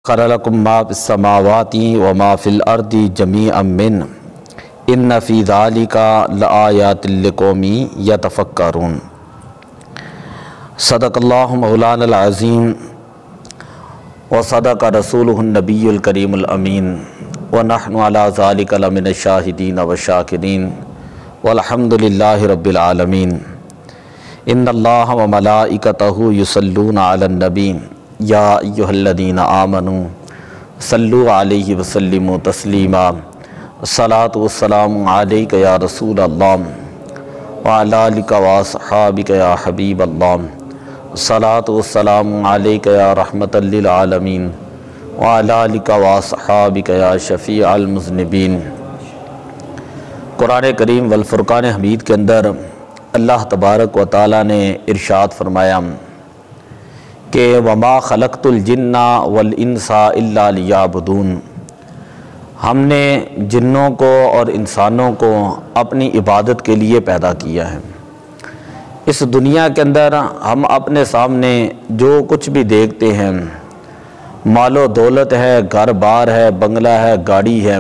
خَلَقَكُم مَّا فِي السَّمَاوَاتِ وَمَا فِي الْأَرْضِ جَمِيعًا مِّنْهُ إِنَّ فِي ذَلِكَ لَآيَاتٍ لِقَوْمٍ يَتَفَكَّرُونَ۔ صدق اللہ مولانا العظیم وصدق رسولہ النبی الکریم الامین ونحن علی ذلک لمن الشاہدین والشاکرین والحمد للہ رب العالمین۔ ان اللہ وملائکتہ یصلون علی النبی یا ایہا الذین آمنوا صلوا علیہ وسلموا تسلیما۔ الصلاۃ والسلام علیک یا رسول اللہ وعلی آلک واصحابک یا حبیب اللہ۔ الصلاۃ والسلام علیک یا رحمۃ للعالمین وعلی آلک واصحابک یا شفیع المذنبین۔ قرآن کریم والفرقان حمید کے اندر اللہ تبارک و تعالیٰ نے ارشاد فرمایا کہ وما خلقت الجن والانس الا لیعبدون، ہم نے جنوں کو اور انسانوں کو اپنی عبادت کے لیے پیدا کیا ہے۔ اس دنیا کے اندر ہم اپنے سامنے جو کچھ بھی دیکھتے ہیں، مال و دولت ہے، گھر بار ہے، بنگلہ ہے، گاڑی ہے،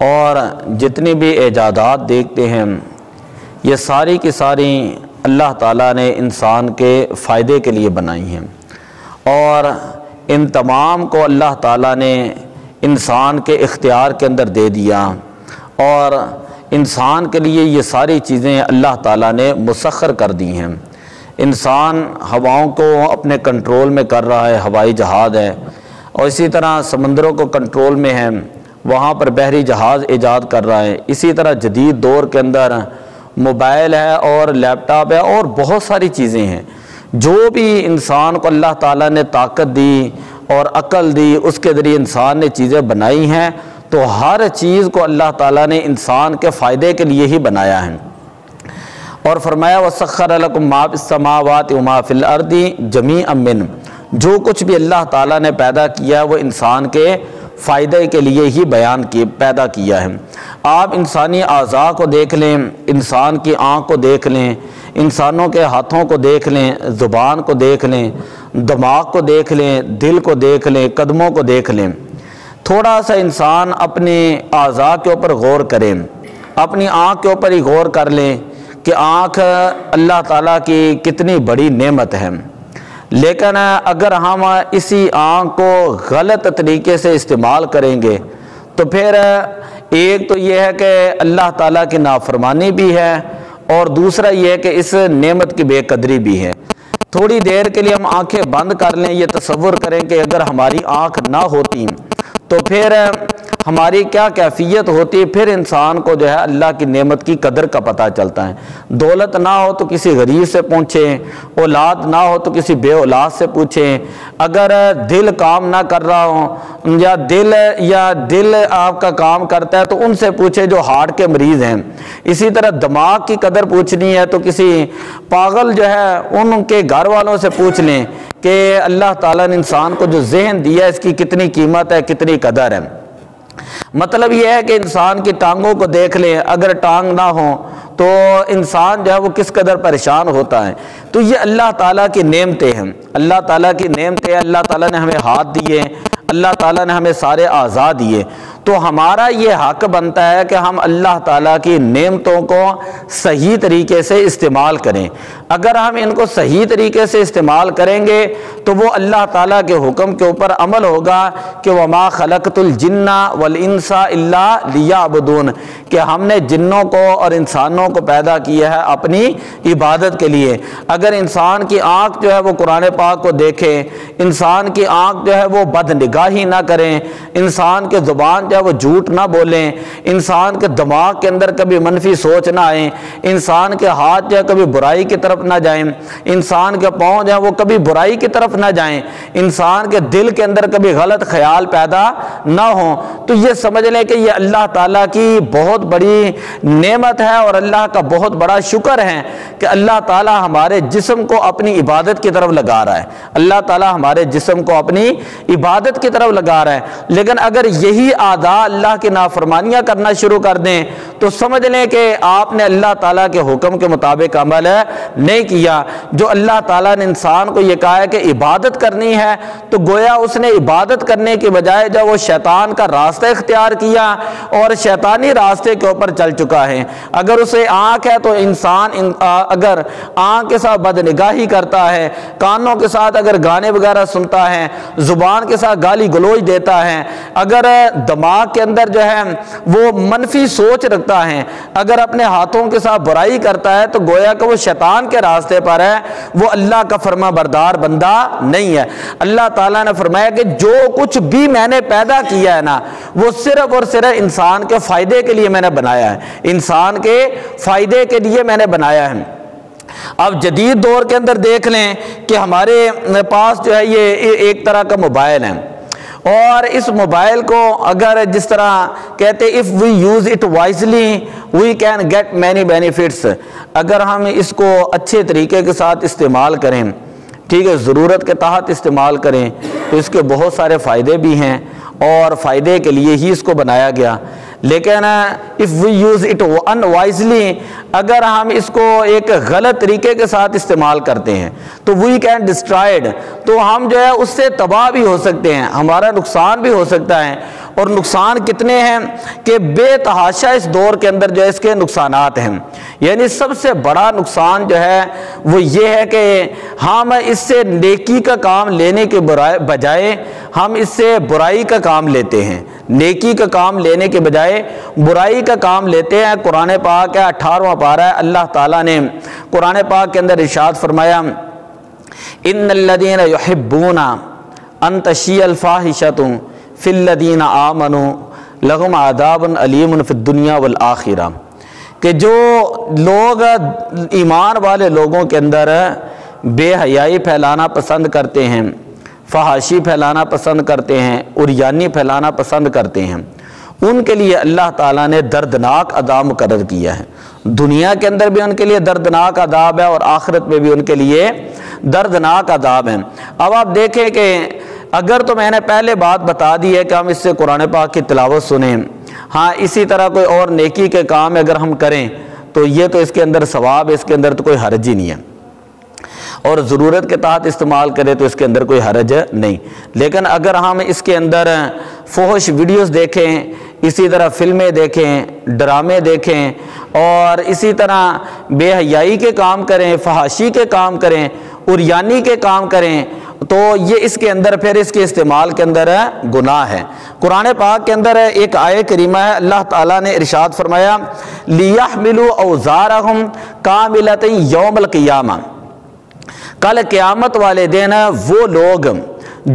اور جتنی بھی ایجادات دیکھتے ہیں، یہ ساری کی ساری اللہ تعالیٰ نے انسان کے فائدے کے لیے بنائی ہیں، اور ان تمام کو اللہ تعالیٰ نے انسان کے اختیار کے اندر دے دیا، اور انسان کے لیے یہ ساری چیزیں اللہ تعالیٰ نے مسخر کر دی ہیں۔ انسان ہواؤں کو اپنے کنٹرول میں کر رہا ہے، ہوائی جہاز ہے، اور اسی طرح سمندروں کو کنٹرول میں ہے، وہاں پر بحری جہاز ایجاد کر رہا ہے۔ اسی طرح جدید دور کے اندر موبائل ہے اور لیپ ٹاپ ہے اور بہت ساری چیزیں ہیں۔ جو بھی انسان کو اللہ تعالیٰ نے طاقت دی اور عقل دی، اس کے ذریعے انسان نے چیزیں بنائی ہیں، تو ہر چیز کو اللہ تعالیٰ نے انسان کے فائدے کے لیے ہی بنایا ہے۔ اور فرمایا وَسَخَّرَ لَكُم مَّا فِي السَّمَاوَاتِ وَمَا فِي الْأَرْضِ جَمِيعًا مِّنْهُ، جو کچھ بھی اللہ تعالیٰ نے پیدا کیا وہ انسان کے فائدے کے لیے ہی پیدا کیا ہے۔ آپ انسانی اعضاء کو دیکھ لیں، انسان کی آنکھ کو دیکھ لیں، انسانوں کے ہاتھوں کو دیکھ لیں، زبان کو دیکھ لیں، دماغ کو دیکھ لیں، دل کو دیکھ لیں، قدموں کو دیکھ لیں۔ تھوڑا سا انسان اپنے اعضاء کے اوپر غور کریں، اپنی آنکھ کے اوپر ہی غور کر لیں کہ آنکھ اللہ تعالیٰ کی کتنی بڑی نعمت ہے، لیکن اگر ہم اسی آنکھ کو غلط طریقے سے استعمال کریں گے تو پھر ایک تو یہ ہے کہ اللہ تعالیٰ کی نافرمانی بھی ہے، اور دوسرا یہ ہے کہ اس نعمت کی بے قدری بھی ہے۔ تھوڑی دیر کے لیے ہم آنکھیں بند کر لیں، یہ تصور کریں کہ اگر ہماری آنکھ نہ ہوتی تو پھر ہماری کیا کیفیت ہوتی، پھر انسان کو جو ہے اللہ کی نعمت کی قدر کا پتہ چلتا ہے۔ دولت نہ ہو تو کسی غریب سے پوچھیں، اولاد نہ ہو تو کسی بے اولاد سے پوچھیں، اگر دل کام نہ کر رہا ہو یا دل آپ کا کام کرتا ہے تو ان سے پوچھیں جو ہارٹ کے مریض ہیں۔ اسی طرح دماغ کی قدر پوچھنی ہے تو کسی پاگل جو ہے ان کے گھر والوں سے پوچھ لیں کہ اللہ تعالیٰ نے انسان کو جو ذہن دیا ہے اس کی کتنی قیمت ہے، کتنی قدر ہے۔ مطلب یہ ہے کہ انسان کی ٹانگوں کو دیکھ لیں، اگر ٹانگ نہ ہو تو انسان جو ہے وہ کس قدر پریشان ہوتا ہے۔ تو یہ اللہ تعالیٰ کی نعمتیں ہیں، اللہ تعالیٰ کی نعمتیں، اللہ تعالیٰ نے ہمیں ہاتھ دیے، اللہ تعالیٰ نے ہمیں سارے اعضاء دیے، تو ہمارا یہ حق بنتا ہے کہ ہم اللہ تعالیٰ کی نعمتوں کو صحیح طریقے سے استعمال کریں۔ اگر ہم ان کو صحیح طریقے سے استعمال کریں گے تو وہ اللہ تعالیٰ کے حکم کے اوپر عمل ہوگا کہ وَمَا خَلَقْتُ الْجِنَّ وَالْإِنسَ إِلَّا لِيَعْبُدُونَ، کہ ہم نے جنوں کو اور انسانوں کو پیدا کیا ہے اپنی عبادت کے لیے۔ اگر انسان کی آنکھ جو ہے وہ قرآن پاک کو دیکھے، انسان کی آنکھ جو ہے وہ بد نگاہی نہ کریں، انسان کے زبان جو ہے وہ جھوٹ نہ بولیں، انسان کے دماغ کے اندر کبھی منفی سوچ نہ آئیں، انسان کے ہاتھ جو ہے کبھی برائی کی طرف نہ جائیں، انسان کے پاؤں جو ہے وہ کبھی برائی کی طرف نہ جائیں، انسان کے دل کے اندر کبھی غلط خیال پیدا نہ ہوں، تو یہ سمجھ لیں کہ یہ اللہ تعالیٰ کی بہت بڑی نعمت ہے اور اللہ کا بہت بڑا شکر ہے کہ اللہ تعالیٰ ہمارے جسم کو اپنی عبادت کی طرف لگا رہا ہے، اللہ تعالیٰ ہمارے جسم کو اپنی عبادت کی طرف لگا رہا ہے۔ لیکن اگر یہی اعضاء اللہ کی نافرمانیاں کرنا شروع کر دیں تو سمجھ لیں کہ آپ نے اللہ تعالیٰ کے حکم کے مطابق عمل نہیں کیا۔ جو اللہ تعالیٰ نے انسان کو یہ کہا ہے کہ عبادت کرنی ہے، تو گویا اس نے عبادت کرنے کی بجائے جب وہ شیطان کا راستہ اختیار کیا اور شیطانی راستے کے اوپر چل چکا ہے۔ اگر اسے آنکھ ہے تو انسان اگر آنکھ کے ساتھ بدنگاہی کرتا ہے، کانوں کے ساتھ اگر گانے وغیرہ سنتا ہے، زبان کے ساتھ گالی گلوچ دیتا ہے، اگر دماغ کے اندر جو ہے وہ منفی سوچ رکھتا ہے، اگر اپنے ہاتھوں کے ساتھ برائی کرتا ہے، تو گویا کہ وہ شیطان کے راستے پر ہے، وہ اللہ کا فرما بردار بندہ نہیں ہے۔ اللہ تعالیٰ نے فرمایا کہ جو کچھ بھی میں نے پیدا کیا ہے نا، وہ صرف اور صرف انسان کے فائدے کے لیے میں نے بنایا ہے، انسان کے فائدے کے لیے میں نے بنایا ہے۔ اب جدید دور کے اندر دیکھ لیں کہ ہمارے پاس جو ہے یہ ایک طرح کا موبائل ہے، اور اس موبائل کو اگر جس طرح کہتے ہیں if we use it wisely we can get many benefits، اگر ہم اس کو اچھے طریقے کے ساتھ استعمال کریں، ٹھیک ہے، ضرورت کے تحت استعمال کریں، تو اس کے بہت سارے فائدے بھی ہیں اور فائدے کے لیے ہی اس کو بنایا گیا۔ لیکن if we use it unwisely، اگر ہم اس کو ایک غلط طریقے کے ساتھ استعمال کرتے ہیں تو we can destroyed، تو ہم جو ہے اس سے تباہ بھی ہو سکتے ہیں، ہمارا نقصان بھی ہو سکتا ہے۔ اور نقصان کتنے ہیں کہ بے تحاشا اس دور کے اندر جو ہے اس کے نقصانات ہیں۔ یعنی سب سے بڑا نقصان جو ہے وہ یہ ہے کہ ہم اس سے نیکی کا کام لینے کے بجائے ہم اس سے برائی کا کام لیتے ہیں، نیکی کا کام لینے کے بجائے برائی کا کام لیتے ہیں۔ قرآن پاک ہے 18واں پارہ ہے، اللہ تعالیٰ نے قرآن پاک کے اندر ارشاد فرمایا ان الذین یحبون ان تشیع الفاحشۃ فی الذین آمنوا لہم عذاب علیم فی الدنیا والآخرہ، کہ جو لوگ ایمان والے لوگوں کے اندر بے حیائی پھیلانا پسند کرتے ہیں، فحاشی پھیلانا پسند کرتے ہیں، عریانی پھیلانا پسند کرتے ہیں، ان کے لیے اللہ تعالیٰ نے دردناک عذاب مقرر کیا ہے۔ دنیا کے اندر بھی ان کے لیے دردناک عذاب ہے اور آخرت میں بھی ان کے لیے دردناک عذاب ہے۔ اب آپ دیکھیں کہ اگر تو میں نے پہلے بات بتا دی ہے کہ ہم اس سے قرآن پاک کی تلاوت سنیں، ہاں اسی طرح کوئی اور نیکی کے کام اگر ہم کریں تو یہ تو اس کے اندر ثواب، اس کے اندر تو کوئی حرج ہی نہیں ہے، اور ضرورت کے تحت استعمال کرے تو اس کے اندر کوئی حرج نہیں۔ لیکن اگر ہم اس کے اندر فحش ویڈیوز دیکھیں، اسی طرح فلمیں دیکھیں، ڈرامے دیکھیں، اور اسی طرح بے حیائی کے کام کریں، فحاشی کے کام کریں، عریانی کے کام کریں، تو یہ اس کے اندر پھر اس کے استعمال کے اندر گناہ ہے۔ قرآن پاک کے اندر ایک آیت کریمہ ہے، اللہ تعالیٰ نے ارشاد فرمایا لِيَحْمِلُوا أَوْزَارَهُمْ كَامِلَةً يَوْمَ الْقِيَامَةِ، کل قیامت والے دن وہ لوگ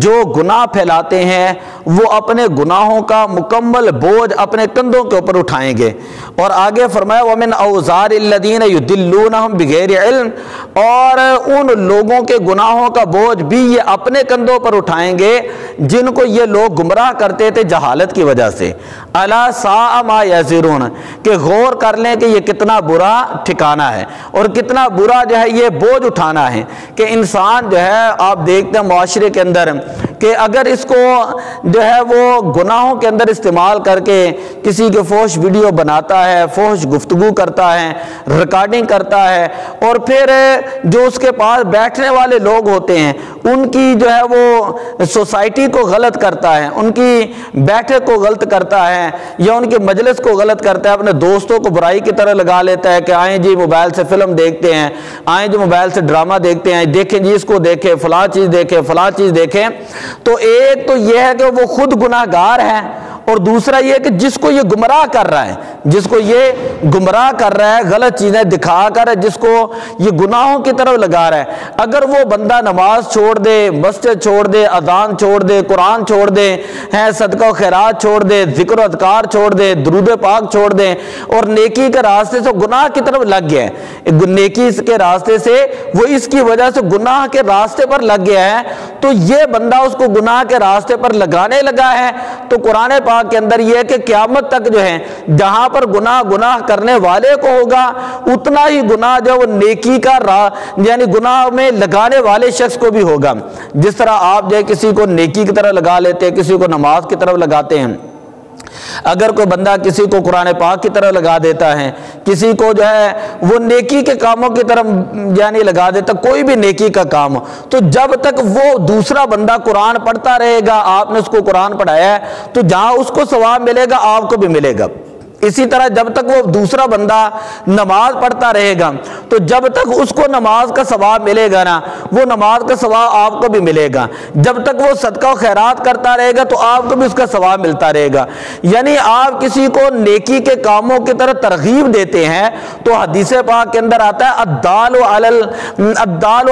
جو گناہ پھیلاتے ہیں وہ اپنے گناہوں کا مکمل بوجھ اپنے کندھوں کے اوپر اٹھائیں گے۔ اور آگے فرمایا وَمِنْ أَوْزَارِ الَّذِينَ يُضِلُّونَهُمْ بِغَيْرِ عِلْمٍ، اور ان لوگوں کے گناہوں کا بوجھ بھی یہ اپنے کندھوں پر اٹھائیں گے جن کو یہ لوگ گمراہ کرتے تھے جہالت کی وجہ سے۔ أَلَا سَاءَ مَا يَزِرُونَ، کہ غور کر لیں کہ یہ کتنا برا ٹھکانہ ہے اور کتنا برا جو ہے یہ بوجھ اٹھانا ہے کہ انسان جو ہے آپ دیکھتے ہیں معاشرے کے اندر کہ اگر اس کو جو ہے وہ گناہوں کے اندر استعمال کر کے کسی کے فحش ویڈیو بناتا ہے، فحش گفتگو کرتا ہے، ریکارڈنگ کرتا ہے، اور پھر جو اس کے پاس بیٹھنے والے لوگ ہوتے ہیں ان کی جو ہے وہ سوسائٹی کو غلط کرتا ہے، ان کی بیٹھک کو غلط کرتا ہے یا ان کے مجلس کو غلط کرتا ہے، اپنے دوستوں کو برائی کی طرح لگا لیتا ہے کہ آئیں جی موبائل سے فلم دیکھتے ہیں، آئیں جی موبائل سے ڈرامہ دیکھتے ہیں، دیکھیں جی اس کو دیکھیں، فلاں چیز دیکھیں، فلاں چیز دیکھیں۔ تو ایک تو یہ ہے کہ وہ خود گناہ گار ہے، اور دوسرا یہ کہ جس کو یہ گمراہ کر رہا ہے، جس کو یہ گمراہ کر رہا ہے غلط چیزیں دکھا کر، جس کو یہ گناہوں کی طرف لگا رہا ہے، اگر وہ بندہ نماز چھوڑ دے، مسجد چھوڑ دے، اذان چھوڑ دے، قرآن چھوڑ دے، صدقہ و خیرات چھوڑ دے، ذکر و اذکار چھوڑ دے، درود پاک چھوڑ دے، اور نیکی کے راستے سے گناہ کی طرف لگ گیا ہے، نیکی کے راستے سے وہ اس کی وجہ سے گناہ کے راستے پر لگ گیا ہے، تو یہ بندہ اس کو گناہ کے راستے پر لگانے لگا ہے۔ تو قرآن پاک کے اندر یہ ہے کہ قیامت تک جو ہے جہاں پر گناہ کرنے والے کو ہوگا اتنا ہی گناہ جو وہ نیکی کا یعنی گناہ میں لگانے والے شخص کو بھی ہوگا۔ جس طرح آپ جو ہے کسی کو نیکی کی طرف لگا لیتے ہیں، کسی کو نماز کی طرف لگاتے ہیں، اگر کوئی بندہ کسی کو قرآن پاک کی طرف لگا دیتا ہے، کسی کو جو ہے وہ نیکی کے کاموں کی طرف یعنی لگا دیتا، کوئی بھی نیکی کا کام ہو، تو جب تک وہ دوسرا بندہ قرآن پڑھتا رہے گا، آپ نے اس کو قرآن پڑھایا ہے تو جہاں اس کو ثواب ملے گا آپ کو بھی ملے گا۔ اسی طرح جب تک وہ دوسرا بندہ نماز پڑھتا رہے گا تو جب تک اس کو نماز کا ثواب ملے گا نا، وہ نماز کا ثواب آپ کو بھی ملے گا۔ جب تک وہ صدقہ و خیرات کرتا رہے گا تو آپ کو بھی اس کا ثواب ملتا رہے گا۔ یعنی آپ کسی کو نیکی کے کاموں کی طرف ترغیب دیتے ہیں تو حدیث پاک کے اندر آتا ہے الدال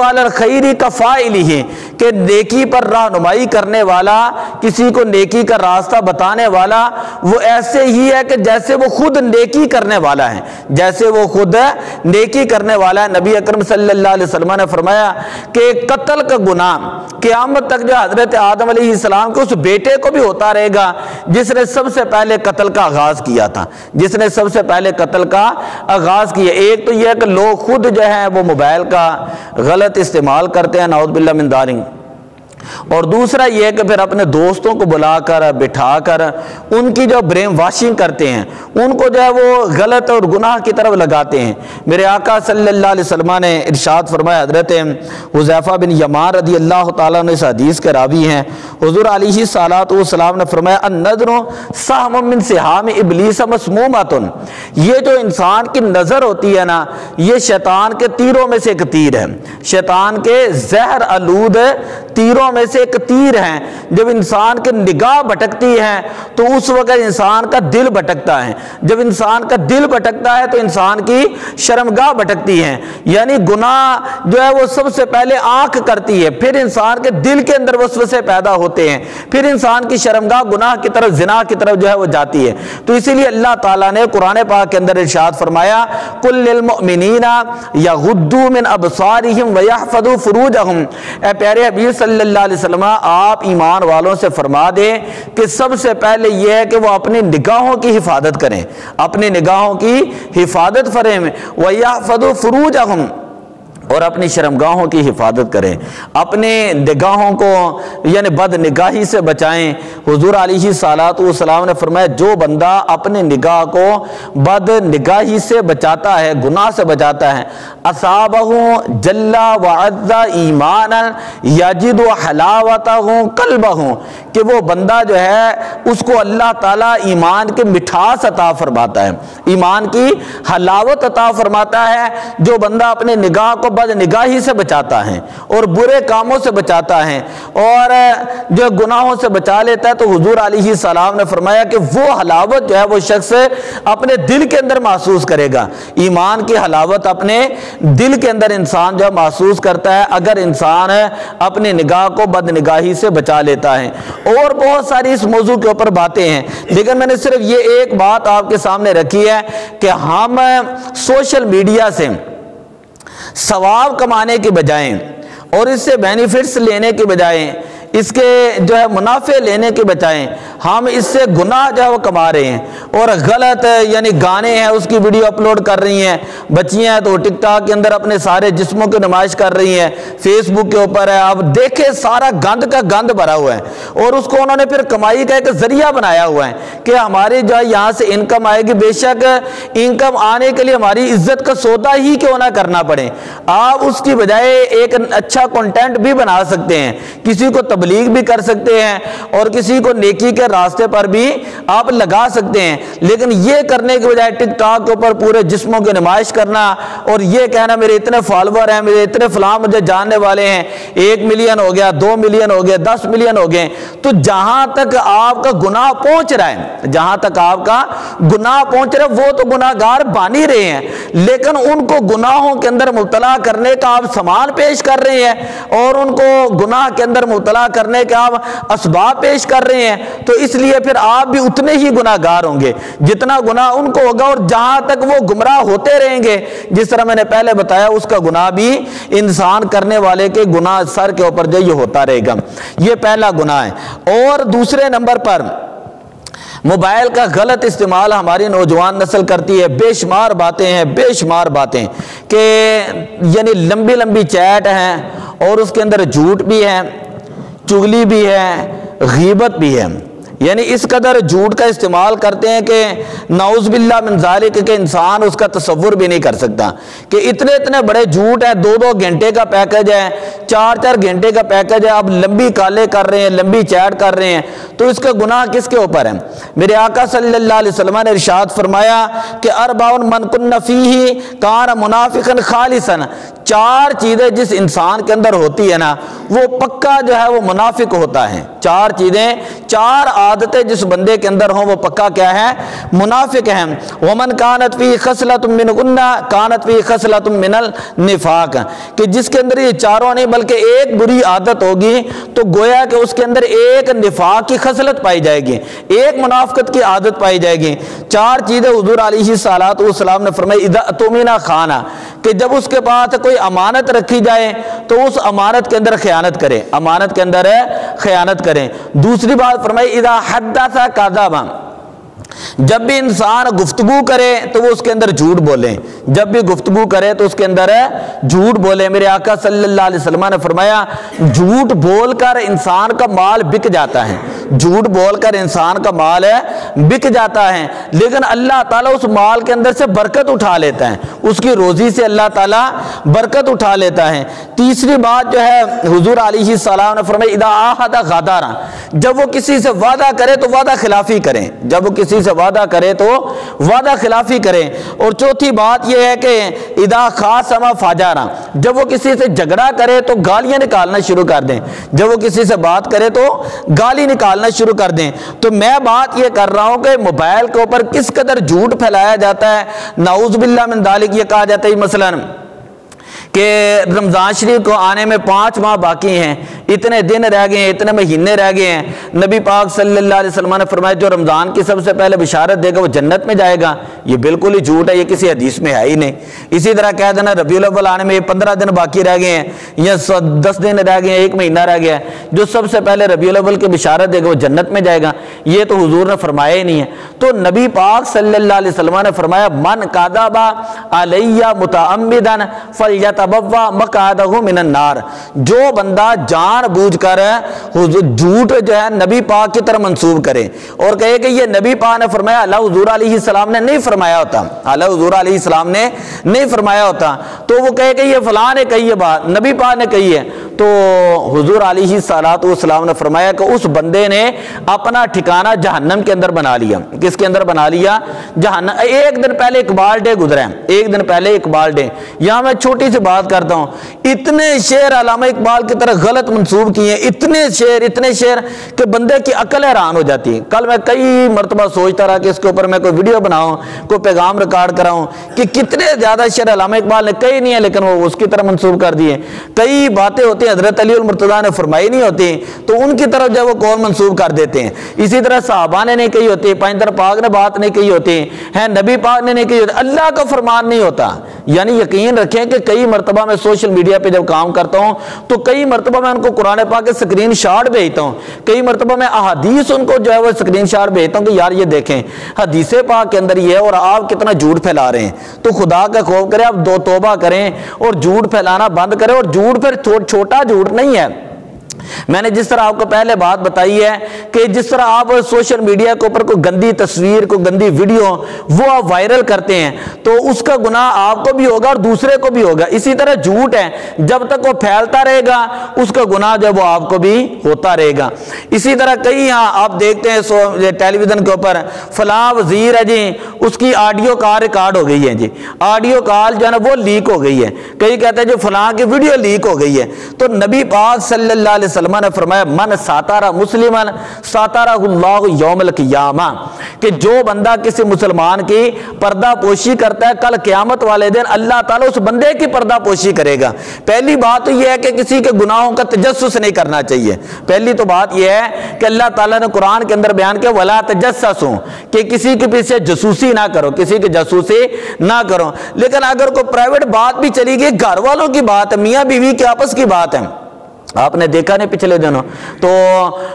علی الخیر کفاعلہ، کہ نیکی پر رہنمائی کرنے والا، کسی کو نیکی کا راستہ بتانے والا، وہ ایسے ہی ہے کہ جیسے وہ خود نیکی کرنے والا ہے، جیسے وہ خود نیکی کرنے والا ہے۔ نبی اکرم صلی اللہ علیہ وسلم نے فرمایا کہ قتل کا گناہ قیامت تک جو حضرت آدم علیہ السلام کے اس بیٹے کو بھی ہوتا رہے گا جس نے سب سے پہلے قتل کا آغاز کیا تھا، جس نے سب سے پہلے قتل کا آغاز کیا۔ ایک تو یہ ہے کہ لوگ خود جو ہے وہ موبائل کا غلط استعمال کرتے ہیں، نعوذ باللہ من ذالک، اور دوسرا یہ ہے کہ پھر اپنے دوستوں کو بلا کر بٹھا کر ان کی جو برین واشنگ کرتے ہیں، ان کو جو ہے وہ غلط اور گناہ کی طرف لگاتے ہیں۔ میرے آقا صلی اللہ علیہ وسلم نے ارشاد فرمایا، حضرت حذیفہ بن یمان رضی اللہ تعالیٰ عنہ اس حدیث کے راوی ہیں، حضور علیہ الصلوۃ والسلام نے فرمایا النظر سہم من سہام ابلیس مسمومۃ، یہ جو انسان کی نظر ہوتی ہے نا، یہ شیطان کے تیروں میں سے ایک تیر ہے، شیطان کے زہر آلود تیروں میں سے ایک تیر ہیں۔ جب انسان کی نگاہ بھٹکتی ہے تو اس وقت انسان کا دل بھٹکتا ہے، جب انسان کا دل بھٹکتا ہے تو انسان کی شرمگاہ بھٹکتی ہے۔ یعنی گناہ جو ہے وہ سب سے پہلے آنکھ کرتی ہے، پھر انسان کے دل کے اندر وسوسے پیدا ہوتے ہیں، پھر انسان کی شرمگاہ گناہ کی طرف، زنا کی طرف جو ہے وہ جاتی ہے۔ تو اسی لیے اللہ تعالیٰ نے قرآن پاک کے اندر ارشاد فرمایا قل للمؤمنین یغضوا من ابصارہم ویحفظوا فروجہم، اے پیارے حبیب صلی اللہ علیہ وسلم آپ ایمان والوں سے فرما دیں کہ سب سے پہلے یہ ہے کہ وہ اپنی نگاہوں کی حفاظت کریں، اپنی نگاہوں کی حفاظت فرمائیں، وَيَحْفَظُوا فُرُوجَهُمْ، اور اپنی شرمگاہوں کی حفاظت کریں، اپنے نگاہوں کو یعنی بد نگاہی سے بچائیں۔ حضور علیہ الصلوۃ والسلام نے فرمایا جو بندہ اپنے نگاہ کو بد نگاہی سے بچاتا ہے، گناہ سے بچاتا ہے، اصابہ جل وعز ایمانا یجد حلاوتہ قلبہ، کہ وہ بندہ جو ہے اس کو اللہ تعالیٰ ایمان کے مٹھاس عطا فرماتا ہے، ایمان کی حلاوت عطا فرماتا ہے۔ جو بندہ اپنے نگاہ کو بد نگاہی سے بچاتا ہے اور برے کاموں سے بچاتا ہے اور جو گناہوں سے بچا لیتا ہے، تو حضور علیہ السلام نے فرمایا کہ وہ حلاوت جو ہے وہ شخص اپنے دل کے اندر محسوس کرے گا۔ ایمان کی حلاوت اپنے دل کے اندر انسان جو محسوس کرتا ہے اگر انسان اپنی نگاہ کو بد نگاہی سے بچا لیتا ہے۔ اور بہت ساری اس موضوع کے اوپر باتیں ہیں، لیکن میں نے صرف یہ ایک بات آپ کے سامنے رکھی ہے کہ ہم سوشل میڈیا سے ثواب کمانے کے بجائے اور اس سے بینیفٹس لینے کے بجائے، اس کے جو ہے منافع لینے کے بجائے ہم اس سے گناہ جو ہے وہ کما رہے ہیں، اور غلط یعنی گانے ہیں اس کی ویڈیو اپلوڈ کر رہی ہیں، بچیاں ہیں تو ٹک ٹاک کے اندر اپنے سارے جسموں کی نمائش کر رہی ہیں، فیس بک کے اوپر ہے، آپ دیکھیں سارا گند کا گند بھرا ہوا ہے، اور اس کو انہوں نے پھر کمائی کا ایک ذریعہ بنایا ہوا ہے کہ ہماری جو ہے یہاں سے انکم آئے گی۔ بے شک انکم آنے کے لیے ہماری عزت کا سودا ہی کیوں نہ کرنا پڑے، آپ اس کی بجائے ایک اچھا کنٹینٹ بھی بنا سکتے ہیں، کسی کو تبلیغ بھی کر سکتے ہیں اور کسی کو نیکی کے راستے پر بھی آپ لگا سکتے ہیں، لیکن یہ کرنے کے بجائے ٹک ٹاک کے اوپر پورے جسموں کی نمائش کرنا اور یہ کہنا میرے اتنے فالوور ہیں، میرے اتنے فلاں مجھے جاننے والے ہیں، 1 ملین ہو گیا، 2 ملین ہو گیا، 10 ملین ہو گئے، تو جہاں تک آپ کا گناہ پہنچ رہا ہے، جہاں تک آپ کا گناہ پہنچ رہا ہے وہ تو گناہ گار بن ہی رہے ہیں، لیکن ان کو گناہوں کے اندر مبتلا کرنے کا آپ سامان پیش کر رہے ہیں اور ان کو گناہ کے اندر مبتلا کرنے کے آپ اسباب پیش کر رہے ہیں، تو اس لیے پھر آپ بھی اتنے ہی گناہ گار ہوں گے جتنا گناہ ان کو ہوگا، اور جہاں تک وہ گمراہ ہوتے رہیں گے، جس طرح میں نے پہلے بتایا، اس کا گناہ بھی انسان کرنے والے کے گناہ سر کے اوپر جو یہ ہوتا رہے گا۔ یہ پہلا گناہ ہے۔ اور دوسرے نمبر پر موبائل کا غلط استعمال ہماری نوجوان نسل کرتی ہے، بے شمار باتیں ہیں، بے شمار باتیں کہ یعنی لمبی لمبی چیٹ ہیں اور اس کے اندر جھوٹ بھی ہے، چغلی بھی ہے، غیبت بھی ہے، یعنی اس قدر جھوٹ کا استعمال کرتے ہیں کہ نعوذ باللہ من ذالک کہ انسان اس کا تصور بھی نہیں کر سکتا کہ اتنے بڑے جھوٹ ہیں. 2 گھنٹے کا پیکج ہے, 4 گھنٹے کا پیکج ہے, اب لمبی کالیں کر رہے ہیں, لمبی چیٹ کر رہے ہیں, تو اس کا گناہ کس کے اوپر ہے؟ میرے آقا صلی اللہ علیہ وسلم نے ارشاد فرمایا کہ 4 من کن فیہ کان منافقا خالصا. 4 چیزیں جس انسان کے اندر ہوتی ہے نا وہ پکا جو ہے وہ منافق ہوتا ہے. 4 چیزیں, 4 عادتیں جس بندے کے اندر ہوں وہ پکا کیا ہے؟ منافق ہیں. ومن کانت فی خصلۃ منکن کانت فی خصلۃ من النفاق, کہ جس کے اندر یہ 4 نہیں بلکہ ایک بری عادت ہوگی تو گویا کہ اس کے اندر ایک نفاق کی خصلت پائی جائے گی, ایک منافقت کی عادت پائی جائے گی. 4 چیزیں حضور علیہ الصلوۃ والسلام نے فرمائی اذا اؤتمن خان, کہ جب اس کے پاس کوئی امانت رکھی جائے تو اس امانت کے اندر خیانت کرے, امانت کے اندر خیانت کریں. دوسری بات فرمائی اذا حدث کذب, جب بھی انسان گفتگو کرے تو وہ اس کے اندر جھوٹ بولے, جب بھی گفتگو کرے تو اس کے اندر جھوٹ بولے. میرے آقا صلی اللہ علیہ وسلم نے فرمایا جھوٹ بول کر انسان کا مال بک جاتا ہے, جھوٹ بول کر انسان کا مال بک جاتا ہے, لیکن اللہ تعالیٰ اس مال کے اندر سے برکت اٹھا لیتا ہے, اس کی روزی سے اللہ تعالیٰ برکت اٹھا لیتا ہے. تیسری بات جو ہے حضور علیہ السلام نے فرمایا اذا عاہد غدر, جب وہ کسی سے وعدہ کرے تو وعدہ خلافی کریں, جب وہ کسی سے وعدہ کرے تو وعدہ خلافی کریں. اور چوتھی بات یہ ہے کہ اذا خاصم فجر, جب وہ کسی سے جھگڑا کرے تو گالیاں نکالنا شروع کر دیں, جب وہ کسی سے بات کرے تو گالی نکالنا شروع کر دیں. تو میں بات یہ کر رہا ہوں کہ موبائل کے اوپر کس قدر جھوٹ پھیلایا جاتا ہے. نعوذ باللہ من ذالک یہ کہا جاتا ہے مثلا کہ رمضان شریف کو آنے میں 5 ماہ باقی ہیں, اتنے دن رہ گئے ہیں, اتنے مہینے رہ گئے ہیں. نبی پاک صلی اللہ علیہ وسلم نے فرمایا جو رمضان کی سب سے پہلے بشارت دے گا وہ جنت میں جائے گا. یہ بالکل ہی جھوٹ ہے, یہ کسی حدیث میں ہے ہی نہیں. اسی طرح کہہ دینا ربیع الاول آنے میں 15 دن باقی رہ گئے ہیں یا 10 دن رہ گئے ہیں, 1 مہینہ رہ گیا ہے, جو سب سے پہلے ربیع الاول کی بشارت دے گا وہ جنت میں جائے گا. یہ تو حضور نے فرمایا ہی نہیں ہے. تو نبی پاک صلی اللہ علیہ وسلم نے فرمایا من کذب علی متعمدا فلیتبوأ مقعدہ من النار, جو بندہ جان بوجھ کر جھوٹ جو ہے نبی پاک کی طرف منسوب کرے اور کہے کہ یہ نبی پاک نے فرمایا, اللہ حضور علیہ السلام نے نہیں فرمایا ہوتا, اللہ حضور علیہ السلام نے نہیں فرمایا ہوتا, تو وہ کہے کہ یہ فلاں نے کہی ہے بات, نبی پاک نے کہی ہے, تو حضور علیہ السلام نے فرمایا کہ اس بندے نے اپنا ٹھکانہ جہنم کے اندر بنا لیا. کس کے اندر بنا لیا؟ جہنم. ایک دن پہلے اقبال ڈے گزرا ہے, ایک دن پہلے اقبال ڈے. یہاں میں چھوٹی سی بات کرتا ہوں, اتنے شعر علامہ اقبال کی طرح غلط منسوب کیے, اتنے شعر کہ بندے کی عقل حیران ہو جاتی ہے. کل میں کئی مرتبہ سوچتا رہا کہ اس کے اوپر میں کوئی ویڈیو بناؤں, کوئی پیغام ریکارڈ کراؤں کہ کتنے زیادہ شعر علامہ اقبال نے کئی نہیں ہے لیکن وہ اس کی طرح منسوب کر دیے. کئی باتیں ہوتی ہیں حضرت علی المرتضیٰ نے فرمائی نہیں ہوتی تو ان کی طرف جو وہ قول منسوب کر دیتے ہیں. اسی طرح صحابہ نے نہیں کہی ہوتی, پیغمبر پاک نے بات نہیں کہی ہوتی ہے, نبی پاک نے نہیں کہی ہوتی, اللہ کا فرمان نہیں ہوتا. یعنی یقین رکھیں کہ کئی مرتبہ میں سوشل میڈیا پہ جب کام کرتا ہوں تو کئی مرتبہ میں ان کو قرآن پاک کے سکرین شاٹ بھیجتا ہوں, کئی مرتبہ میں احادیث ان کو جو ہے وہ سکرین شاٹ بھیجتا ہوں کہ یار یہ دیکھیں حدیث پاک کے اندر یہ ہے اور آپ کتنا جھوٹ پھیلا رہے ہیں. تو خدا کا خوف کریں, آپ توبہ کریں اور جھوٹ پھیلانا بند کریں. اور جھوٹ پھر چھوٹا جھوٹ نہیں ہے. میں نے جس طرح آپ کو پہلے بات بتائی ہے کہ جس طرح آپ سوشل میڈیا کے اوپر کوئی گندی تصویر, کوئی گندی ویڈیو وہ آپ وائرل کرتے ہیں تو اس کا گناہ آپ کو بھی ہوگا اور دوسرے کو بھی ہوگا. اسی طرح جھوٹ ہے, جب تک وہ پھیلتا رہے گا اس کا گناہ جو ہے وہ آپ کو بھی ہوتا رہے گا. اسی طرح کئی یہاں آپ دیکھتے ہیں ٹیلی ویژن کے اوپر فلاں وزیر ہے جی, اس کی آڈیو کال ریکارڈ ہو گئی ہے جی, آڈیو کال جو ہے نا وہ لیک ہو گئی ہے. کئی کہتے ہیں جو فلاں کی ویڈیو لیک ہو گئی ہے. تو نبی پاک صلی اللہ علیہ وسلم نے فرمایا من ساتارا مسلمان ساتارہ اللہ یوم القیامہ, کہ جو بندہ کسی مسلمان کی پردہ پوشی کرتا ہے کل قیامت والے دن اللہ تعالیٰ اس بندے کی پردہ پوشی کرے گا. پہلی بات تو یہ ہے کہ کسی کے گناہوں کا تجسس نہیں کرنا چاہیے. پہلی تو بات یہ ہے کہ اللہ تعالیٰ نے قرآن کے اندر بیان کیا ولا تجسسوا, کہ کسی کے پیچھے جاسوسی نہ کرو, کسی کی جاسوسی نہ کرو. لیکن اگر کوئی پرائیویٹ بات بھی چلی گئی, گھر والوں کی بات ہے, میاں بیوی کے آپس کی بات ہے, آپ نے دیکھا نہیں پچھلے دنوں, تو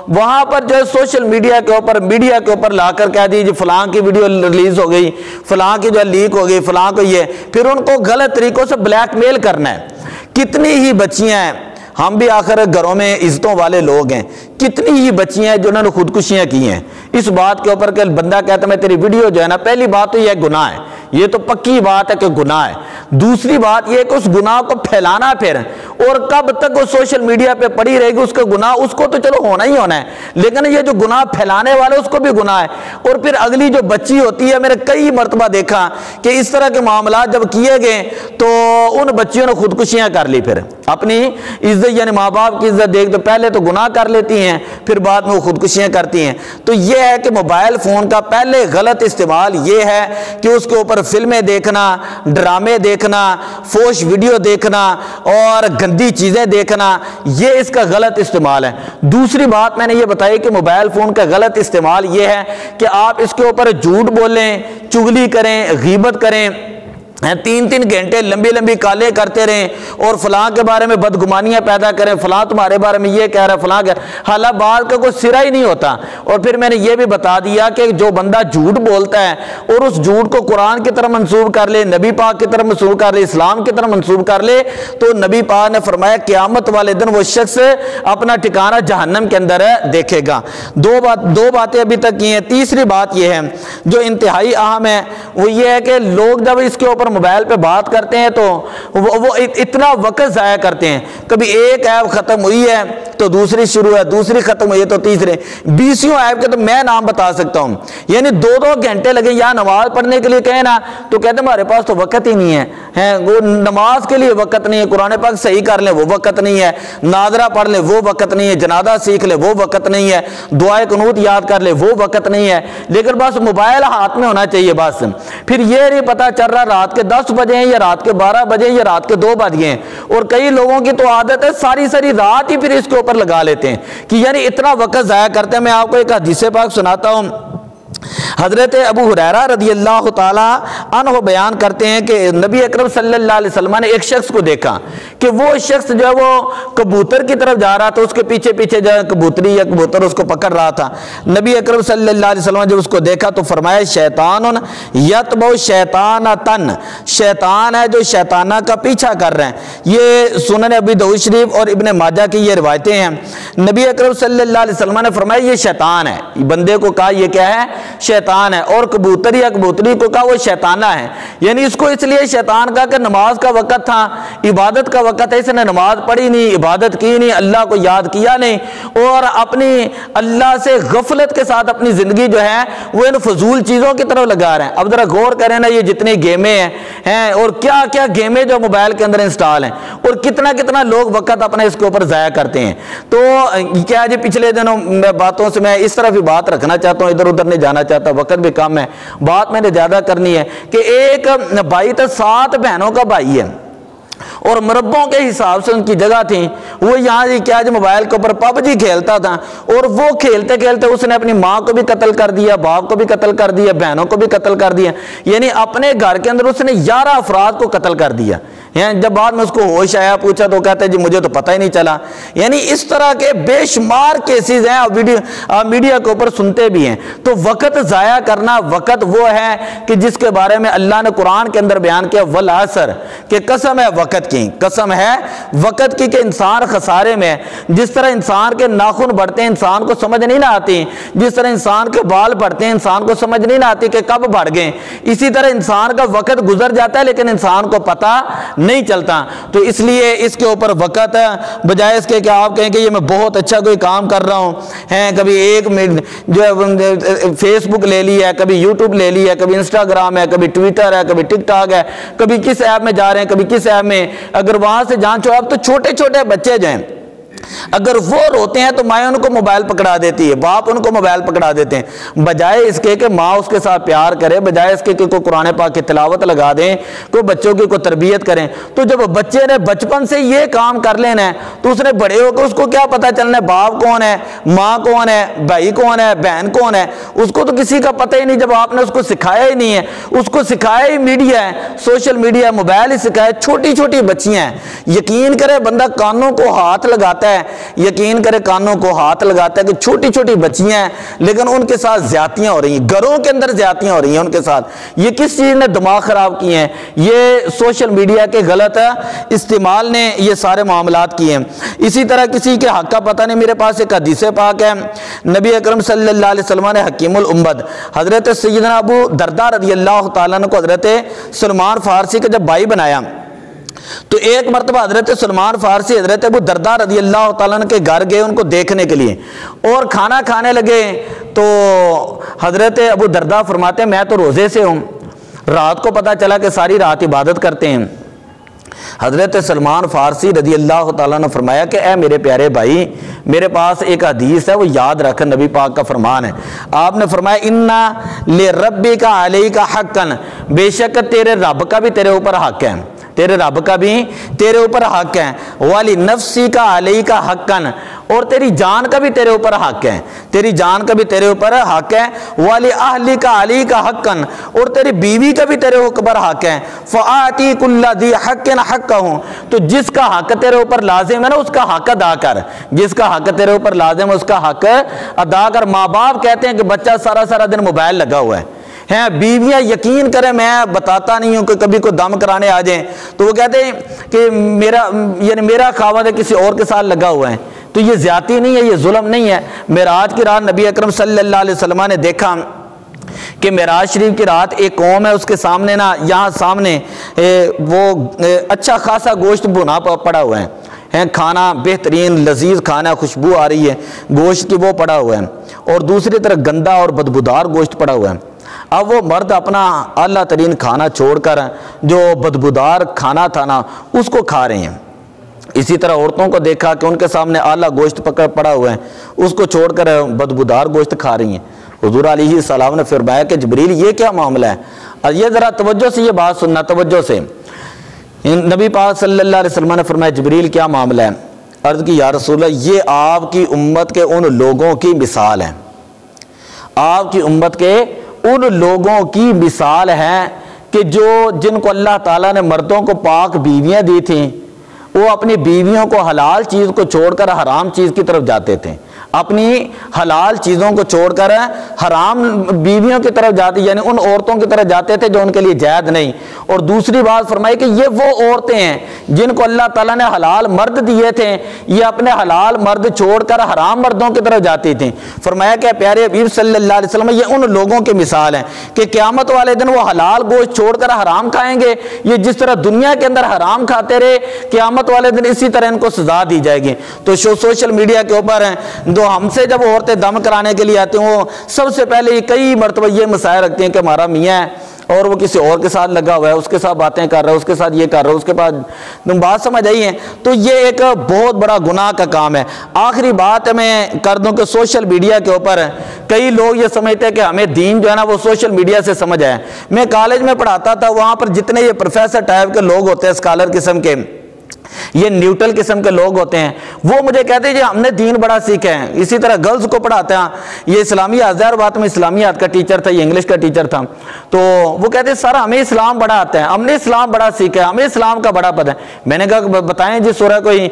وہاں پر جو ہے سوشل میڈیا کے اوپر لا کر کہہ دیجیے فلاں کی ویڈیو ریلیز ہو گئی, فلاں کی جو ہے لیک ہو گئی, فلاں کو یہ, پھر ان کو غلط طریقوں سے بلیک میل کرنا ہے. کتنی ہی بچیاں ہیں, ہم بھی آخر گھروں میں عزتوں والے لوگ ہیں, کتنی ہی بچیاں ہیں جنہوں نے خودکشیاں کی ہیں اس بات کے اوپر کہ بندہ کہتا ہے میں تیری ویڈیو جو ہے نا، پہلی بات تو یہ گناہ ہے، یہ تو پکی بات ہے کہ گناہ ہے۔ دوسری بات یہ کہ اس گناہ کو پھیلانا پھر، اور کب تک وہ سوشل میڈیا پہ پڑی رہے گی اس کا گناہ، اس کو تو چلو ہونا ہی ہونا ہے، لیکن یہ جو گناہ پھیلانے والے اس کو بھی گناہ ہے۔ اور پھر اگلی جو بچی ہوتی ہے، میں نے کئی مرتبہ دیکھا کہ اس طرح کے معاملات جب کیے گئے تو ان بچیوں نے خودکشیاں کر لی، پھر اپنی عزت یعنی ماں باپ کی عزت دیکھ تو پہلے تو گناہ کر لیتی ہیں، پھر بعد میں وہ خودکشیاں کرتی ہیں۔ تو یہ ہے کہ موبائل فون کا پہلے غلط استعمال یہ ہے کہ اس کے اوپر فلمیں دیکھنا، ڈرامے دیکھنا، فوش ویڈیو دیکھنا اور گندی چیزیں دیکھنا، یہ اس کا غلط استعمال ہے۔ دوسری بات میں نے یہ بتائی کہ موبائل فون کا غلط استعمال یہ ہے کہ آپ اس کے اوپر جھوٹ بولیں، چغلی کریں، غیبت کریں، 3 گھنٹے لمبی لمبی کالیں کرتے رہیں اور فلاں کے بارے میں بدگمانیاں پیدا کریں، فلاں تمہارے بارے میں یہ کہہ رہا ہے، فلاں کہہ رہا ہے، حالانکہ بات کا کوئی سرا ہی نہیں ہوتا۔ اور پھر میں نے یہ بھی بتا دیا کہ جو بندہ جھوٹ بولتا ہے اور اس جھوٹ کو قرآن کی طرف منسوب کر لے، نبی پاک کی طرف منسوب کر لے، اسلام کی طرف منسوب کر لے، تو نبی پاک نے فرمایا قیامت والے دن وہ شخص اپنا ٹھکانہ جہنم کے اندر دیکھے گا۔ دو باتیں ابھی تک کی ہیں۔ تیسری بات یہ ہے جو انتہائی اہم ہے، وہ یہ ہے کہ لوگ جب اس کے اوپر موبائل پہ بات کرتے ہیں تو وہ اتنا وقت ضائع کرتے ہیں، کبھی ایک ایپ ختم ہوئی ہے تو دوسری شروع ہے، دوسری ختم ہوئی ہے تو تیسری، 20 ایپ کے تو میں نام بتا سکتا ہوں، یعنی 2 گھنٹے لگے۔ یا نماز پڑھنے کے لیے کہیں نا تو کہتے ہیں ہمارے پاس تو وقت ہی نہیں ہے، وہ نماز کے لیے وقت نہیں ہے، قرآن پاک صحیح کر لیں وہ وقت نہیں ہے، ناظرہ پڑھ لیں وہ وقت نہیں ہے، جنازہ سیکھ لیں وہ وقت نہیں ہے، دعائے قنوت یاد کر لیں وہ وقت نہیں ہے، لیکن بس موبائل ہاتھ میں ہونا چاہیے بس۔ پھر یہ نہیں پتا چل رہا رات کے 10 بجے ہیں یا رات کے 12 بجے یا رات کے 2 بج گئے ہیں۔ اور کئی لوگوں کی تو عادت ہے ساری رات ہی پھر اس کے اوپر لگا لیتے ہیں کہ یعنی اتنا وقت ضائع کرتے ہیں۔ میں آپ کو ایک حدیث پاک سناتا ہوں۔ حضرت ابو ہریرہ رضی اللہ تعالی عنہ بیان کرتے ہیں کہ نبی اکرم صلی اللہ علیہ وسلم نے ایک شخص کو دیکھا کہ وہ شخص جو ہے وہ کبوتر کی طرف جا رہا تھا، اس کے پیچھے پیچھے جو ہے کبوتری یا کبوتر اس کو پکڑ رہا تھا۔ نبی اکرم صلی اللہ علیہ وسلم نے جب اس کو دیکھا تو فرمایا شیطان یتبع شیطانتن، شیطان ہے جو شیطانہ کا پیچھا کر رہے ہیں۔ یہ سنن ابی داؤد شریف اور ابن ماجہ کی یہ روایتیں ہیں۔ نبی اکرم صلی اللہ علیہ وسلم نے فرمایا یہ شیطان ہے، بندے کو کہا یہ کیا ہے؟ شیطان ہے۔ اور کبوتر یا کبوتری کو کہا وہ شیطانہ ہے، یعنی اس کو اس لیے شیطان کہا کہ نماز کا وقت تھا، عبادت کا وقت ہے، اس نے نماز پڑھی نہیں، عبادت کی نہیں، اللہ کو یاد کیا نہیں، اور اپنی اللہ سے غفلت کے ساتھ اپنی زندگی جو ہے وہ ان فضول چیزوں کی طرف لگا رہے ہیں۔ اب ذرا غور کریں نا، یہ جتنی گیمیں ہیں اور کیا کیا گیمیں جو موبائل کے اندر انسٹال ہیں، اور کتنا لوگ وقت اپنا اس کے اوپر ضائع کرتے ہیں۔ تو کیا جی پچھلے دنوں باتوں سے میں اس طرف ہی بات رکھنا چاہتا ہوں، ادھر ادھر نہیں جانا چاہتا، وقت بھی کم ہے، بات میں نے زیادہ کرنی ہے کہ ایک بھائی تھا، 7 بہنوں کا بھائی ہے، اور مربوں کے حساب سے ان کی جگہ تھی۔ وہ یہاں کیا جو موبائل کے اوپر پب جی کھیلتا تھا، اور وہ کھیلتے کھیلتے اس نے اپنی ماں کو بھی قتل کر دیا، باپ کو بھی قتل کر دیا، بہنوں کو بھی قتل کر دیا، یعنی اپنے گھر کے اندر اس نے 11 افراد کو قتل کر دیا۔ جب بعد میں اس کو ہوش آیا، پوچھا تو کہتے ہیں جی مجھے تو پتہ ہی نہیں چلا۔ یعنی اس طرح کے بے شمار کیسز ہیں، آپ میڈیا کے اوپر سنتے بھی ہیں۔ تو وقت ضائع کرنا، وقت وہ ہے کہ جس کے بارے میں اللہ نے قرآن کے اندر بیان کیا والعصر، کہ قسم ہے وقت کی، قسم ہے وقت کی کہ انسان خسارے میں ہے۔ جس طرح انسان کے ناخن بڑھتے ہیں انسان کو سمجھ نہیں نہ آتی، جس طرح انسان کے بال بڑھتے ہیں انسان کو سمجھ نہیں نہ آتی کہ کب بڑھ گئے، اسی طرح انسان کا وقت گزر جاتا ہے لیکن انسان کو پتہ نہیں چلتا۔ تو اس لیے اس کے اوپر وقت ہے، بجائے اس کے کہ آپ کہیں کہ یہ میں بہت اچھا کوئی کام کر رہا ہوں، کبھی ایک جو ہے فیس بک لے لی ہے، کبھی یوٹیوب لے لی ہے، کبھی انسٹاگرام ہے، کبھی ٹویٹر ہے، کبھی ٹک ٹاک ہے، کبھی کس ایپ میں جا رہے ہیں، کبھی کس ایپ میں، اگر وہاں سے جان چھوڑا۔ اب تو چھوٹے چھوٹے بچے جو ہیں اگر وہ روتے ہیں تو مائیں ان کو موبائل پکڑا دیتی ہے، باپ ان کو موبائل پکڑا دیتے ہیں، بجائے اس کے کہ ماں اس کے ساتھ پیار کرے، بجائے اس کے کہ کوئی قرآن پاک کی تلاوت لگا دیں، کوئی بچوں کی کوئی تربیت کریں۔ تو جب بچے نے بچپن سے یہ کام کر لینا ہے تو اس نے بڑے ہو کے اس کو کیا پتہ چلنا ہے باپ کون ہے، ماں کون ہے، بھائی کون ہے، بہن کون ہے، اس کو تو کسی کا پتہ ہی نہیں جب آپ نے اس کو سکھایا ہی نہیں ہے۔ اس کو سکھایا ہی میڈیا ہے، سوشل میڈیا، موبائل ہی سکھایا، چھوٹی چھوٹی بچیاں ہیں۔ یقین کرے بندہ کانوں کو ہاتھ لگاتا آتا ہے یقین کرے کانوں کو ہاتھ لگاتا ہے کہ چھوٹی چھوٹی بچیاں ہیں لیکن ان کے ساتھ زیادتیاں ہو رہی ہیں، گھروں کے اندر زیادتیاں ہو رہی ہیں ان کے ساتھ۔ یہ کس چیز نے دماغ خراب کیے ہیں؟ یہ سوشل میڈیا کے غلط استعمال نے یہ سارے معاملات کیے ہیں۔ اسی طرح کسی کے حق کا پتہ نہیں، میرے پاس ایک حدیث پاک ہے، نبی اکرم صلی اللہ علیہ وسلم نے حکیم الامت حضرت سیدنا ابو درداء رضی اللہ تعالیٰ عنہ کو حضرت سلمان فارسی کا جب بھائی بنایا تو ایک مرتبہ حضرت سلمان فارسی حضرت ابو درداء رضی اللہ تعالیٰ عنہ کے گھر گئے ان کو دیکھنے کے لیے، اور کھانا کھانے لگے تو حضرت ابو درداء فرماتے ہیں میں تو روزے سے ہوں، رات کو پتہ چلا کہ ساری رات عبادت کرتے ہیں۔ حضرت سلمان فارسی رضی اللہ تعالیٰ نے فرمایا کہ اے میرے پیارے بھائی، میرے پاس ایک حدیث ہے وہ یاد رکھ، نبی پاک کا فرمان ہے۔ آپ نے فرمایا اِنَّا لِرَبِّكَ عَلَيْكَ حَقًّا، بے شک تیرے رب کا بھی تیرے اوپر حق ہے، تیرے رب کا بھی تیرے اوپر حق ہے، وَلِنَفْسِكَ عَلَيْكَ حَقًّا، اور تیری جان کا بھی تیرے اوپر حق ہے، تیری جان کا بھی تیرے اوپر حق ہے، وَلِأَهْلِكَ عَلَيْكَ حَقًّا، اور تیری بیوی کا بھی تیرے اوپر حق ہے، فَآتِي كُلَّ ذِي حَقٍّ حَقَّهُ، تو جس کا حق تیرے اوپر لازم ہے نا اس کا حق ادا کر، جس کا حق تیرے اوپر لازم ہے اس کا حق ادا کر۔ ماں باپ کہتے ہیں کہ بچہ سارا دن موبائل لگا ہوا ہے، ہیں بیویاں یقین کریں میں بتاتا نہیں ہوں کہ کبھی کوئی دم کرانے آ جائیں تو وہ کہتے ہیں کہ میرا خاوند کسی اور کے ساتھ لگا ہوا ہے، تو یہ زیادتی نہیں ہے، یہ ظلم نہیں ہے۔ معراج کی رات نبی اکرم صلی اللہ علیہ وسلم نے دیکھا کہ معراج شریف کی رات ایک قوم ہے، اس کے سامنے نا یہاں سامنے وہ اچھا خاصا گوشت بھنا پڑا ہوا ہے، کھانا بہترین لذیذ کھانا، خوشبو آ رہی ہے گوشت کی، وہ پڑا ہوا ہے، اور دوسری طرف گندا اور بدبودار گوشت پڑا ہوا ہے۔ اب وہ مرد اپنا اعلیٰ ترین کھانا چھوڑ کر جو بدبودار کھانا تھا نا اس کو کھا رہے ہیں۔ اسی طرح عورتوں کو دیکھا کہ ان کے سامنے اعلیٰ گوشت پڑا ہوا ہے، اس کو چھوڑ کر بدبودار گوشت کھا رہی ہیں۔ حضور علیہ السلام نے فرمایا کہ جبریل یہ کیا معاملہ ہے؟ اور یہ ذرا توجہ سے یہ بات سننا، توجہ سے۔ نبی پاک صلی اللہ علیہ وسلم نے فرمایا جبریل کیا معاملہ ہے؟ عرض کی یا رسول اللہ یہ آپ کی امت کے ان لوگوں کی مثال ہے، آپ کی امت کے ان لوگوں کی مثال ہے کہ جن کو اللہ تعالیٰ نے مردوں کو پاک بیویاں دی تھیں، وہ اپنی بیویوں کو حلال چیز کو چھوڑ کر حرام چیز کی طرف جاتے تھے، اپنی حلال چیزوں کو چھوڑ کر حرام بیویوں کی طرف جاتے، یعنی ان عورتوں کی طرف جاتے تھے جو ان کے لیے جائز نہیں۔ اور دوسری بات فرمائی کہ یہ وہ عورتیں ہیں جن کو اللہ تعالیٰ نے حلال مرد دیے تھے، یہ اپنے حلال مرد چھوڑ کر حرام مردوں کی طرف جاتی تھیں۔ فرمایا کہ پیارے حبیب صلی اللہ علیہ وسلم یہ ان لوگوں کی مثال ہے کہ قیامت والے دن وہ حلال گوشت چھوڑ کر حرام کھائیں گے، یہ جس طرح دنیا کے اندر حرام کھاتے رہے قیامت والے دن اسی طرح ان کو سزا دی جائے گی۔ تو سوشل میڈیا کے اوپر دو ہم سے جب عورتیں دم کرانے کے لیے آتے ہیں وہ سب سے پہلے کئی مرتبہ یہ مسائل رکھتے ہیں کہ ہمارا میاں ہے اور وہ کسی اور کے ساتھ لگا ہوا ہے، اس کے ساتھ باتیں کر رہا ہے، اس کے ساتھ یہ کر رہا ہے، اس کے بعد تم بات سمجھ آئی ہے۔ تو یہ ایک بہت بڑا گناہ کا کام ہے۔ آخری بات میں کر دوں کہ سوشل میڈیا کے اوپر کئی لوگ یہ سمجھتے ہیں کہ ہمیں دین جو ہے نا وہ سوشل میڈیا سے سمجھ آیا۔ میں کالج میں پڑھاتا تھا، وہاں پر جتنے یہ پروفیسر ٹائپ کے لوگ ہوتے ہیں، اسکالر قسم کے، یہ نیوٹرل قسم کے لوگ ہوتے ہیں، وہ مجھے کہتے ہیں جی ہم نے دین بڑا سیکھا ہے۔ اسی طرح گرلز کو پڑھاتا ہے، یہ اسلامیات، ظاہر بات میں اسلامیات کا ٹیچر تھا، یہ انگلش کا ٹیچر تھا، تو وہ کہتے ہیں سر ہمیں اسلام بڑا آتا ہے، ہم نے اسلام بڑا سیکھا ہے، ہمیں اسلام کا بڑا پتہ ہے۔ میں نے کہا بتائیں جی سورہ کوئی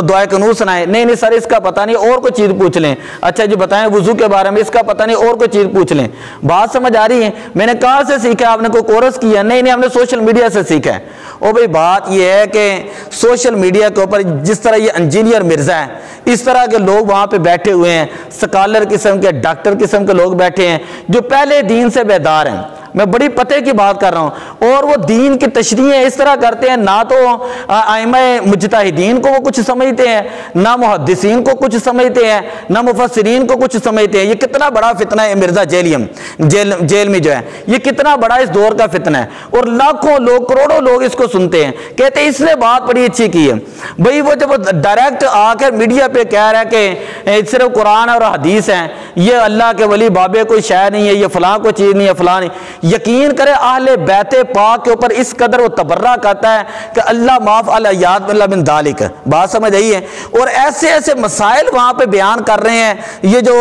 دعائے قنوت سنائیں۔ نہیں سر اس کا پتہ نہیں، اور کوئی چیز پوچھ لیں۔ اچھا جی بتائیں وضو کے بارے میں، اس کا پتہ نہیں، اور کوئی چیز پوچھ لیں۔ بات سمجھ آ رہی ہے؟ میں نے کہاں سے سیکھا؟ آپ نے کوئی کورس کیا؟ نہیں ہم نے سوشل میڈیا سے سیکھا ہے۔ او بھائی بات یہ ہے کہ سوشل میڈیا کے اوپر جس طرح یہ انجینئر مرزا ہے، اس طرح کے لوگ وہاں پہ بیٹھے ہوئے ہیں، سکالر قسم کے، ڈاکٹر قسم کے لوگ بیٹھے ہیں جو پہلے دین سے بیدار ہیں۔ میں بڑی پتے کی بات کر رہا ہوں، اور وہ دین کی تشریحیں اس طرح کرتے ہیں، نہ تو ائمہ مجتہدین کو وہ کچھ سمجھتے ہیں، نہ محدثین کو کچھ سمجھتے ہیں، نہ مفسرین کو کچھ سمجھتے ہیں۔ یہ کتنا بڑا فتنہ ہے مرزا جیل میں جو ہے، یہ کتنا بڑا اس دور کا فتنہ ہے، اور لاکھوں لوگ، کروڑوں لوگ اس کو سنتے ہیں، کہتے ہیں اس نے بات بڑی اچھی کی ہے۔ بھئی وہ جب ڈائریکٹ آ کر میڈیا پہ کہہ رہا ہے کہ صرف قرآن اور حدیث ہیں، یہ اللہ کے ولی بابے کوئی شے نہیں ہے، یہ فلاں کوئی چیز نہیں ہے، فلاں نہیں، یقین کرے اہل بیت پاک کے اوپر اس قدر وہ تبرہ کرتا ہے کہ اللہ معاف الیاد اللہ من ذالک، بات سمجھ آئی ہے؟ اور ایسے ایسے مسائل وہاں پہ بیان کر رہے ہیں، یہ جو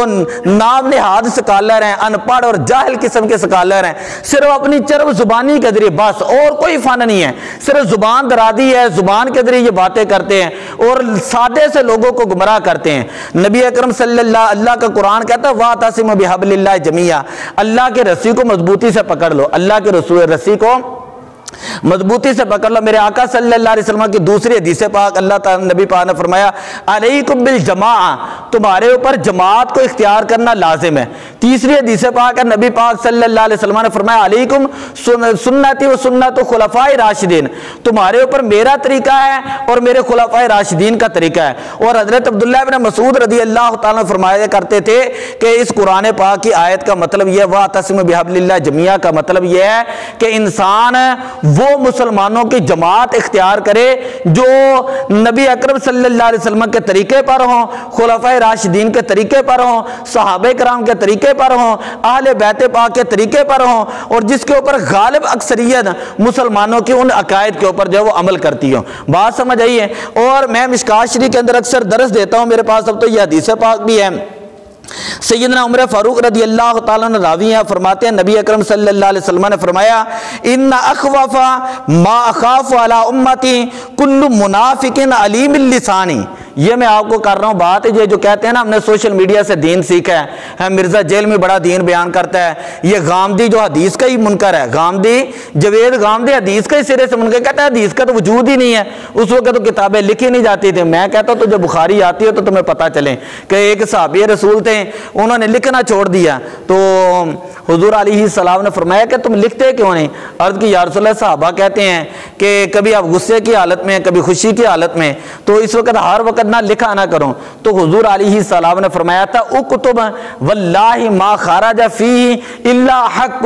نام نہاد سکالر ہیں، ان پڑھ اور جاہل قسم کے سکالر ہیں، صرف اپنی چرب زبانی کے ذریعے بس، اور کوئی فن نہیں ہے، صرف زبان درازی ہے، زبان کے ذریعے یہ باتیں کرتے ہیں اور سادے سے لوگوں کو گمراہ کرتے ہیں۔ نبی اکرم صلی اللہ کا قرآن کہتا ہے وَاعْتَصِمُوا بِحَبْلِ اللَّهِ جَمِيعًا، اللہ کے رسی کو مضبوطی سے پکڑ لو، اللہ کے رسی کو مضبوطی سے پکڑ لو۔ میرے آقا صلی اللہ علیہ وسلم کی دوسری حدیث پاک اللہ تعالی نبی پاک نے فرمایا علیکم بالجماع، تمہارے اوپر جماعت کو اختیار کرنا لازم ہے۔ تیسری حدیث پاک ہے نبی پاک صلی اللہ علیہ وسلم نے فرمایا علیکم سنتی و سنت خلفاء راشدین، تمہارے اوپر میرا طریقہ ہے اور میرے خلفاء راشدین کا طریقہ ہے۔ اور حضرت عبداللہ بن مسعود رضی اللہ تعالیٰ فرمایا کرتے تھے کہ اس قرآن پاک کی آیت کا مطلب یہ وَاعْتَصِمُوا بِحَبْلِ اللَّهِ جَمِيعًا کا مطلب یہ ہے کہ انسان وہ مسلمانوں کی جماعت اختیار کرے جو نبی اکرم صلی اللہ علیہ وسلم کے طریقے پر ہوں، خلفائے راشدین کے طریقے پر ہوں، صحابہ کرام کے طریقے پر ہوں، اہل بیت پاک کے طریقے پر ہوں، اور جس کے اوپر غالب اکثریت مسلمانوں کی ان عقائد کے اوپر جو وہ عمل کرتی ہوں۔ بات سمجھ آئی ہے؟ اور میں مشکوٰۃ شریف کے اندر اکثر درس دیتا ہوں، میرے پاس اب تو یہ حدیث پاک بھی ہے۔ سیدنا عمر فاروق رضی اللہ تعالیٰ عنہ راوی ہیں، فرماتے ہیں نبی اکرم صلی اللہ علیہ وسلم نے فرمایا ان اخوف ما اخاف علی امتی کل منافق علیم اللسانی۔ یہ میں آپ کو کر رہا ہوں بات، یہ جو کہتے ہیں نا ہم نے سوشل میڈیا سے دین سیکھا ہے، مرزا جیل میں بڑا دین بیان کرتا ہے، یہ غامدی جو حدیث کا ہی منکر ہے، غامدی جوید غامدی حدیث کا ہی سرے سے منکر، کہتا ہے حدیث کا تو وجود ہی نہیں ہے، اس وقت تو کتابیں لکھی نہیں جاتی تھی۔ میں کہتا ہوں تو جب بخاری آتی ہے تو تمہیں پتہ چلے کہ ایک صحابی رسول تھے، انہوں نے لکھنا چھوڑ دیا، تو حضور علیہ السلام نے فرمایا کہ تم لکھتے کیوں نہیں؟ عرض کی یا رسول اللہ، صحابہ کہتے ہیں کہ کبھی آپ غصے کی حالت میں، کبھی خوشی کی حالت میں، تو اس وقت ہر وقت نہ لکھا نہ کرو۔ تو حضور علیہ السلام نے فرمایا تھا اکتب واللہ ما خرج فیہ الا حق،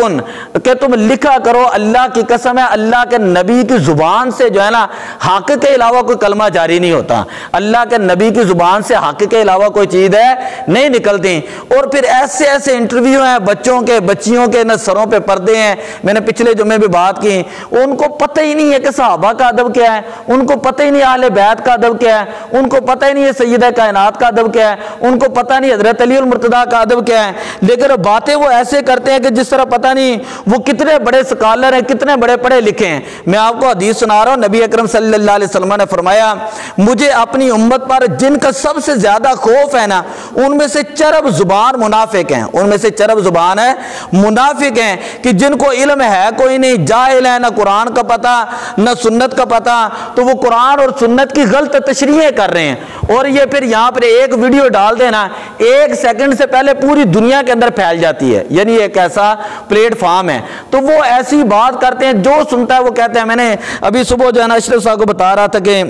کہ تم لکھا کرو، اللہ کی قسم ہے اللہ کے نبی کی زبان سے جو ہے نا حق کے علاوہ کوئی کلمہ جاری نہیں ہوتا، اللہ کے نبی کی زبان سے حق کے علاوہ کوئی چیز ہے نہیں نکلتی۔ اور پھر ایسے ایسے انٹرویو ہیں بچوں کے، بچیوں کے نہ سروں پہ پردے ہیں، میں نے پچھلے جمعے بھی بات کی، ان کو پتہ ہی نہیں ہے کہ صحابہ کا ادب کیا ہے، ان کو پتہ ہی نہیں اہل بیت کا ادب کیا ہے، ان کو پتہ ہی نہیں ہے سیدہ کائنات کا ادب کیا ہے، ان کو پتہ نہیں حضرت علی المرتضیٰ کا ادب کیا ہے، لیکن باتیں وہ ایسے کرتے ہیں کہ جس طرح پتہ نہیں وہ کتنے بڑے سکالر ہیں، کتنے بڑے پڑھے لکھے ہیں۔ میں آپ کو حدیث سنا رہا ہوں، نبی اکرم صلی اللہ علیہ وسلم نے فرمایا مجھے اپنی امت پر جن کا سب سے زیادہ خوف ہے نا، ان میں سے چرب زبان منافق ہیں، ان میں سے چرب زبان ہے منافق ہیں، کہ جن کو علم ہے کوئی نہیں، جاہل ہے، نہ قرآن کا پتہ نہ سنت کا پتہ، تو وہ قرآن اور سنت کی غلط تشریحیں کر رہے ہیں، اور یہ پھر یہاں پر ایک ویڈیو ڈال دینا، ایک سیکنڈ سے پہلے پوری دنیا کے اندر پھیل جاتی ہے، یعنی ایک ایسا پلیٹ فارم ہے۔ تو وہ ایسی بات کرتے ہیں، جو سنتا ہے وہ کہتے ہیں۔ میں نے ابھی صبح جو ہے نا اشرف صاحب کو بتا رہا تھا کہ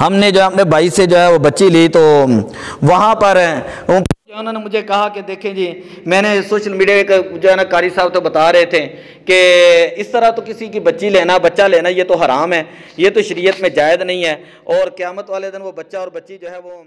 ہم نے جو اپنے بھائی سے جو ہے وہ بچی لی، تو وہاں پر انہوں نے مجھے کہا کہ دیکھیں جی میں نے سوشل میڈیا کا جو ہے نا قاری صاحب تو بتا رہے تھے کہ اس طرح تو کسی کی بچی لینا، بچہ لینا یہ تو حرام ہے، یہ تو شریعت میں جائز نہیں ہے، اور قیامت والے دن وہ بچہ اور بچی جو ہے وہ